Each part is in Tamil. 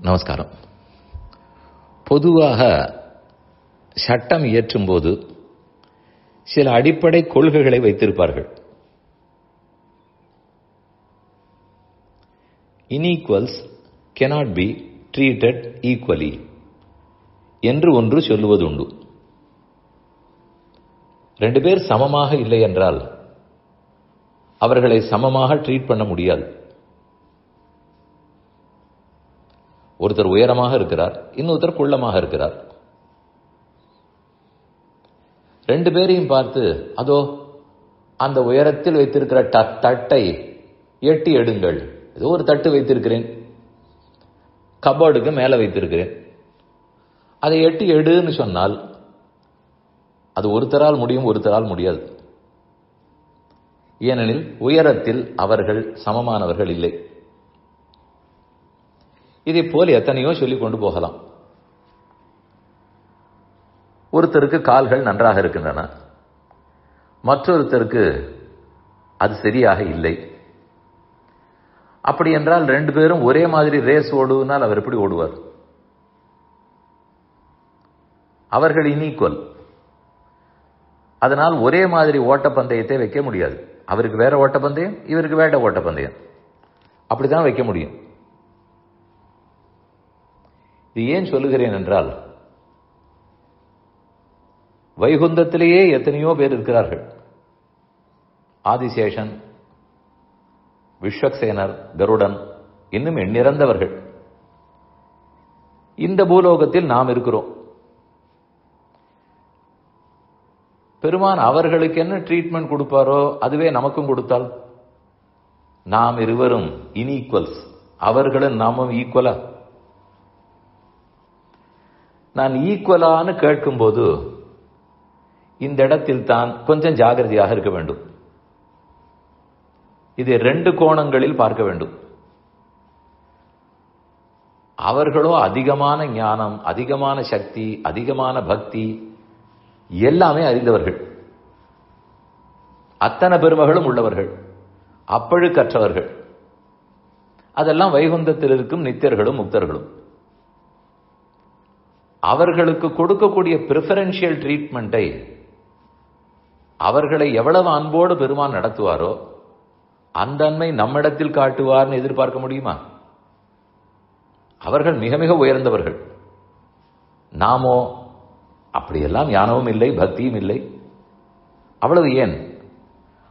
நமஸ்காரம். பொதுவாக சட்டம் இயற்றும் போது சில அடிப்படை கொள்கைகளை வைத்திருப்பார்கள். இன்ஈக்குவல்ஸ் cannot be treated equally என்று ஒன்று சொல்லுவது உண்டு. ரெண்டு பேர் சமமாக இல்லை என்றால் அவர்களை சமமாக ட்ரீட் பண்ண முடியாது. ஒருத்தர் உயரமாக இருக்கிறார், இன்னொருத்தர் குள்ளமாக இருக்கிறார். ரெண்டு பேரையும் பார்த்து அதோ அந்த உயரத்தில் வைத்திருக்கிற தட்டை எட்டி எடுங்கள், ஏதோ ஒரு தட்டு வைத்திருக்கிறேன், கபோர்டுக்கு மேல வைத்திருக்கிறேன், அதை எட்டி எடுன்னு சொன்னால் அது ஒருத்தரால் முடியும், ஒருத்தரால் முடியாது. ஏனெனில் உயரத்தில் அவர்கள் சமமானவர்கள் இல்லை. இதை போல் எத்தனையோ சொல்லிக் கொண்டு போகலாம். ஒருத்தருக்கு கால்கள் நன்றாக இருக்கின்றன, மற்றொருத்தருக்கு அது சரியாக இல்லை. அப்படி என்றால் ரெண்டு பேரும் ஒரே மாதிரி ரேஸ் ஓடுவதால் அவர் எப்படி ஓடுவார்? அவர்கள் இன்ஈக்குவல். அதனால் ஒரே மாதிரி ஓட்டப்பந்தயத்தை வைக்க முடியாது. அவருக்கு வேற ஓட்டப்பந்தயம், இவருக்கு வேற ஓட்டப்பந்தயம், அப்படித்தான் வைக்க முடியும். இது ஏன் சொல்லுகிறேன் என்றால், வைகுந்தத்திலேயே எத்தனையோ பேர் இருக்கிறார்கள். ஆதிசேஷன், விஸ்வக்சேனர், கருடன், இன்னும் எண்ணிறந்தவர்கள். இந்த பூலோகத்தில் நாம் இருக்கிறோம். பெருமான் அவர்களுக்கு என்ன ட்ரீட்மெண்ட் கொடுப்பாரோ அதுவே நமக்கும் கொடுத்தால் நாம் இருவரும் இன்ஈக்குவல்ஸ், அவர்களும் நாமும் ஈக்குவலா? நான் ஈக்குவலான்னு கேட்கும்போது இந்த இடத்தில் தான் கொஞ்சம் ஜாகிரதையாக இருக்க வேண்டும். இதை ரெண்டு கோணங்களில் பார்க்க வேண்டும். அவர்களோ அதிகமான ஞானம், அதிகமான சக்தி, அதிகமான பக்தி, எல்லாமே அறிந்தவர்கள், அத்தனை பெருமகளும் உள்ளவர்கள், அப்பழுக்கற்றவர்கள். அதெல்லாம் வைகுந்தத்தில் இருக்கும் நித்தியர்களும் முக்தர்களும். அவர்களுக்கு கொடுக்கக்கூடிய பிரிஃபரன்ஷியல் ட்ரீட்மெண்ட்டை அவர்களை எவ்வளவு அன்போடு பெருமான் நடத்துவாரோ அந்த அன்பை நம்மிடத்தில் காட்டுவார்னு எதிர்பார்க்க முடியுமா? அவர்கள் மிக மிக உயர்ந்தவர்கள். நாமோ அப்படியெல்லாம் ஞானமும் இல்லை, பக்தியும் இல்லை. அவ்வளவு ஏன்,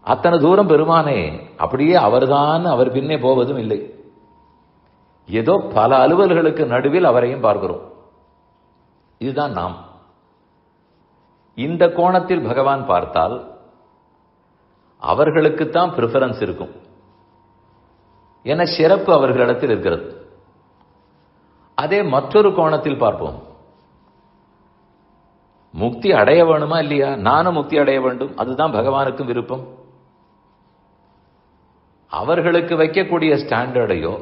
அத்தனை தூரம் பெருமானே அப்படியே அவர்தான் அவர் பின்னே போவதும் இல்லை. ஏதோ பல அலுவல்களுக்கு நடுவில் அவரையும் பார்க்கிறோம். இதுதான் நாம். இந்த கோணத்தில் பகவான் பார்த்தால் அவர்களுக்குத்தான் பிரிஃபரன்ஸ் இருக்கும். என சிறப்பு அவர்களிடத்தில் இருக்கிறது. அதே மற்றொரு கோணத்தில் பார்ப்போம். முக்தி அடைய வேணுமா இல்லையா? நானும் முக்தி அடைய வேண்டும், அதுதான் பகவானுக்கும் விருப்பம். அவர்களுக்கு வைக்கக்கூடிய ஸ்டாண்டர்டையோ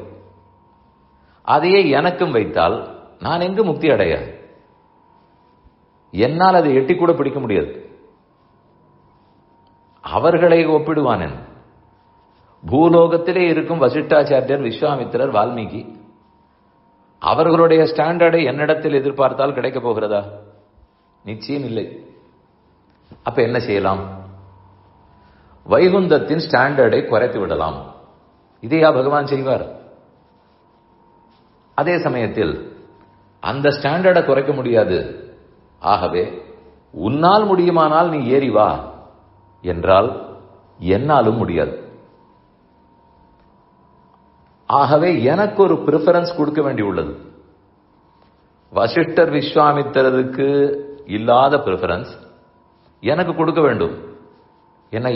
அதையே எனக்கும் வைத்தால் நான் எங்கு முக்தி அடைய? என்னால் அதை எட்டி கூட பிடிக்க முடியாது. அவர்களை ஒப்பிடுவானேன்? பூலோகத்திலே இருக்கும் வசிஷ்டாச்சாரியர், விஸ்வாமித்திரர், வால்மீகி, அவர்களுடைய ஸ்டாண்டர்டை என்னிடத்தில் எதிர்பார்த்தால் கிடைக்கப் போகிறதா? நிச்சயம் இல்லை. அப்ப என்ன செய்யலாம்? வைகுந்தத்தின் ஸ்டாண்டர்டை குறைத்து விடலாம். இதையா பகவான் செய்வார்? அதே சமயத்தில் அந்த ஸ்டாண்டர்டை குறைக்க முடியாது. ஆகவே உன்னால் முடியுமானால் நீ ஏறி வா என்றால் என்னாலும் முடியாது. ஆகவே எனக்கு ஒரு பிரிஃபரன்ஸ் கொடுக்க வேண்டியுள்ளது. வசிஷ்டர் விஸ்வாமித்திரருக்கு இல்லாத பிரிஃபரன்ஸ் எனக்கு கொடுக்க வேண்டும்.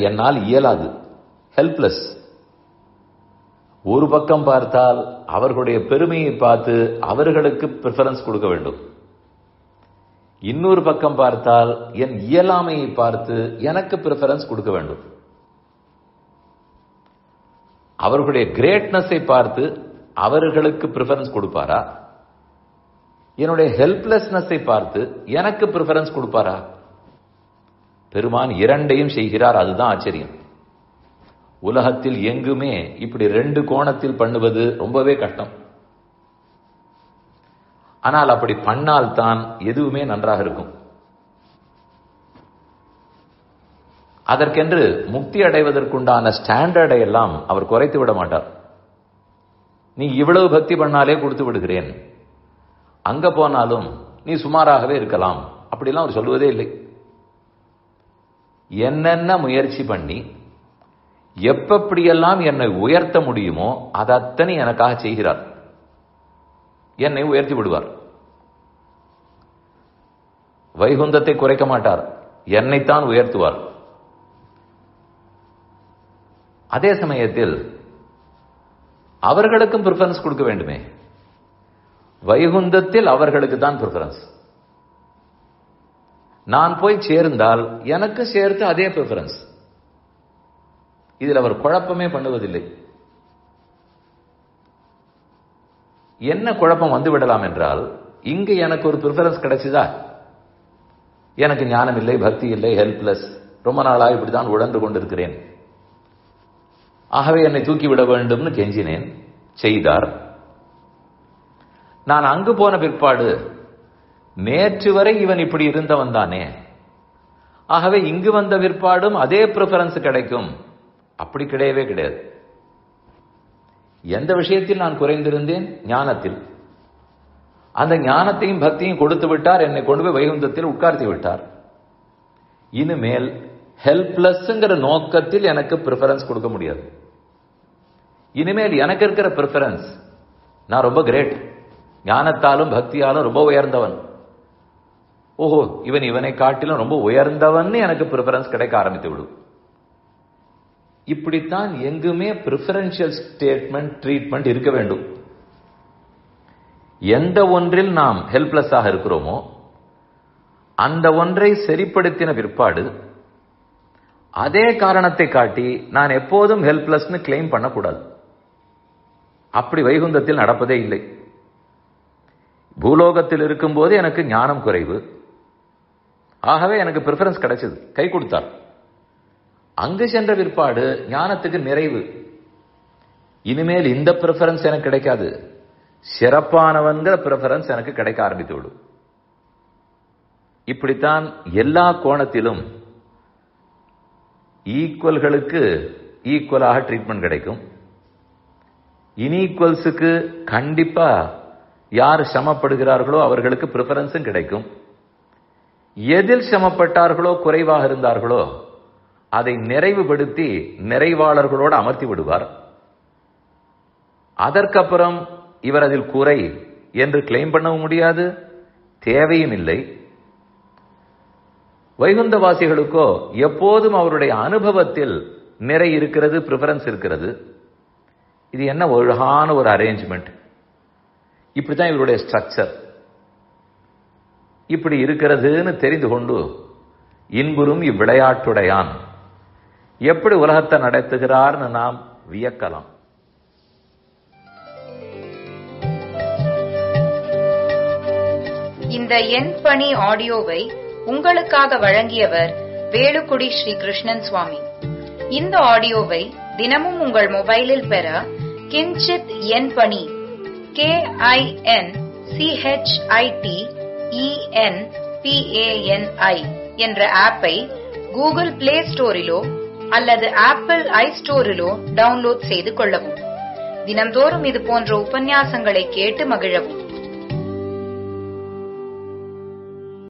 என்னால் இயலாது, ஹெல்ப்லெஸ். ஒரு பக்கம் பார்த்தால் அவர்களுடைய பெருமையை பார்த்து அவர்களுக்கு பிரிஃபரன்ஸ் கொடுக்க வேண்டும். இன்னொரு பக்கம் பார்த்தால் என் இயலாமையை பார்த்து எனக்கு பிரிஃபரன்ஸ் கொடுக்க வேண்டும். அவர்களுடைய கிரேட்னஸை பார்த்து அவர்களுக்கு பிரிஃபரன்ஸ் கொடுப்பாரா? என்னுடைய ஹெல்ப்லெஸ்னஸை பார்த்து எனக்கு பிரிஃபரன்ஸ் கொடுப்பாரா? பெருமான் இரண்டையும் செய்கிறார். அதுதான் ஆச்சரியம். உலகத்தில் எங்குமே இப்படி ரெண்டு கோணத்தில் பண்ணுவது ரொம்பவே கஷ்டம். ஆனால் அப்படி பண்ணால்தான் எதுவுமே நன்றாக இருக்கும். அதற்கென்று முக்தி அடைவதற்குண்டான ஸ்டாண்டர்டை எல்லாம் அவர் குறைத்து விட மாட்டார். நீ இவ்வளவு பக்தி பண்ணாலே கொடுத்து விடுகிறேன், அங்க போனாலும் நீ சுமாராகவே இருக்கலாம், அப்படிலாம் அவர் சொல்லுவதே இல்லை. என்னென்ன முயற்சி பண்ணி எப்படியெல்லாம் என்னை உயர்த்த முடியுமோ அது அத்தனை எனக்காக செய்கிறார். என்னை உயர்த்தி விடுவார். வைகுந்தத்தை குறைக்க மாட்டார், என்னைத்தான் உயர்த்துவார். அதே சமயத்தில் அவர்களுக்கும் பிரிஃபரன்ஸ் கொடுக்க வேண்டுமே. வைகுந்தத்தில் அவர்களுக்கு தான் பிரிஃபரன்ஸ். நான் போய் சேர்ந்தால் எனக்கு சேர்த்து அதே பிரிஃபரன்ஸ். இதில் அவர் குழப்பமே பண்ணுவதில்லை. என்ன குழப்பம் வந்து விடலாம் என்றால், இங்கு எனக்கு ஒரு பிரிஃபரன்ஸ் கிடைச்சதா, எனக்கு ஞானம் இல்லை, பக்தி இல்லை, ஹெல்ப்லெஸ், ரொம்ப நாளாக இப்படித்தான் உழன்று கொண்டிருக்கிறேன், ஆகவே என்னை தூக்கிவிட வேண்டும்னு கெஞ்சினேன், செய்தார். நான் அங்கு போன பிற்பாடு நேற்று வரை இவன் இப்படி இருந்தவன் தானே, ஆகவே இங்கு வந்த பிற்பாடும் அதே பிரிஃபரன்ஸ் கிடைக்கும், அப்படி கிடையவே கிடையாது. எந்த விஷயத்தில் நான் குறைந்திருந்தேன்? ஞானத்தில். அந்த ஞானத்தையும் பக்தியும் கொடுத்து விட்டார், என்னை கொண்டு போய் வைகுந்தத்தில் உட்கார்த்தி விட்டார். இனிமேல் ஹெல்ப்லெஸ்ங்கிற நோக்கத்தில் எனக்கு பிரிஃபரன்ஸ் கொடுக்க முடியாது. இனிமேல் எனக்கு இருக்கிற பிரிஃபரன்ஸ், நான் ரொம்ப கிரேட், ஞானத்தாலும் பக்தியாலும் ரொம்ப உயர்ந்தவன், ஓஹோ இவன் இவனை காட்டிலும் ரொம்ப உயர்ந்தவன் எனக்கு பிரிஃபரன்ஸ் கிடைக்க ஆரம்பித்து விடும். இப்படித்தான் எங்குமே பிரிஃபரன்ஷியல் ஸ்டேட்மெண்ட், ட்ரீட்மெண்ட் இருக்க வேண்டும். எந்த ஒன்றில் நாம் ஹெல்ப்லெஸ்ஸாக இருக்கிறோமோ அந்த ஒன்றை சரிப்படுத்தின பிற்பாடு அதே காரணத்தை காட்டி நான் எப்போதும் ஹெல்ப்லெஸ்னு கிளைம் பண்ணக்கூடாது. அப்படி வைகுந்தத்தில் நடப்பதே இல்லை. பூலோகத்தில் இருக்கும்போது எனக்கு ஞானம் குறைவு, ஆகவே எனக்கு பிரிஃபரன்ஸ் கிடைச்சது, கை கொடுத்தார். அங்கு சென்ற பிற்பாடு ஞானத்துக்கு நிறைவு. இனிமேல் இந்த பிரிஃபரன்ஸ் எனக்கு கிடைக்காது, சிறப்பானவன்கிற பிரிஃபரன்ஸ் எனக்கு கிடைக்க ஆரம்பித்து விடும். இப்படித்தான் எல்லா கோணத்திலும் ஈக்குவல்களுக்கு ஈக்குவலாக ட்ரீட்மெண்ட் கிடைக்கும். இன்ஈக்குவல்ஸுக்கு கண்டிப்பா யார் சமப்படுகிறார்களோ அவர்களுக்கு பிரிஃபரன்ஸும் கிடைக்கும். எதில் சமப்பட்டார்களோ, குறைவாக இருந்தார்களோ அதை நிறைவுபடுத்தி நிறைவாளர்களோடு அமர்த்தி விடுவார். அதற்கப்புறம் இவர் அதில் குறை என்று கிளைம் பண்ணவும் முடியாது, தேவையும் இல்லை. வைகுந்தவாசிகளுக்கோ எப்போதும் அவருடைய அனுபவத்தில் நிறை இருக்கிறது, பிரிஃபரன்ஸ் இருக்கிறது. இது என்ன ஒழுங்கான ஒரு அரேஞ்ச்மெண்ட், இப்படித்தான் இவருடைய ஸ்ட்ரக்சர். இப்படி இருக்கிறதுன்னு தெரிந்து கொண்டு இன்புறும் இவ்விளையாட்டுடையான் எப்படி உலகத்தை நடத்துகிறார்னு நாம் வியக்கலாம். இந்த என் பணி ஆடியோவை உங்களுக்காக வழங்கியவர் வேலுக்குடி ஸ்ரீ கிருஷ்ணன் சுவாமி. இந்த ஆடியோவை தினமும் உங்கள் மொபைலில் பெற கிஞ்சித் என் பணி KINCHITENPANI என்ற ஆப்பை கூகுள் பிளே ஸ்டோரிலோ அல்லது ஆப்பிள் ஐஸ்டோரிலோ டவுன்லோட் செய்து கொள்ளவும். தினம்தோறும் இது போன்ற உபன்யாசங்களை கேட்டு மகிழவும்.